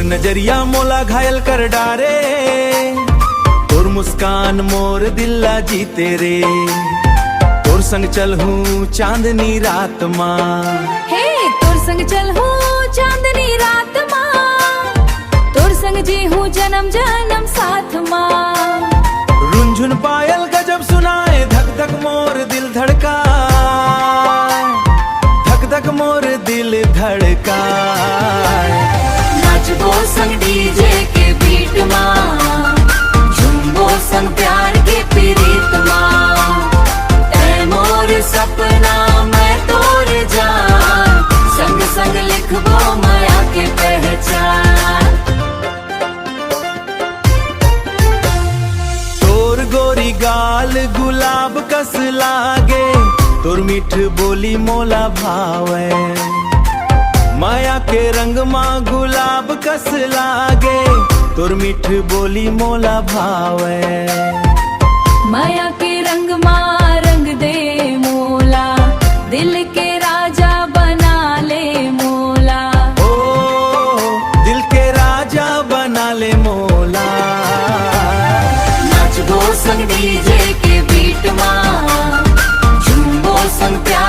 नजरिया मोला घायल कर डारे, तोर मुस्कान मोर दिल्ला जीते रे। तोर संग चल हूँ चांदनी रात माँ, हे तोर संग चल हूँ चांदनी रात माँ, तोर संग जी हूँ जन्म जन्म साथ माँ। रुंझुन पायल गजब सुनाए, धक धक मोर दिल धड़का, धक धक मोर दिल धड़का। नाचबो संग डीजे के बीट माँ, झूमबो संग प्यार के पीरीत माँ। ऐ मोर सपना मैं तोर जान, संग संग लिखबो माया के पहचान। तोर गोरी गाल गुलाब कस लागे, तोर मीठ बोली मोला भावे। माया के रंग माँ गुलाब कस लागे, तोर मीठ बोली मोला भावे। माया के रंग माँ रंग दे मोला, दिल के राजा बना ले मोला। ओ दिल के राजा बना ले मोला। नाचबो संग डीजे के बीट माँ, झूमबो संग प्यार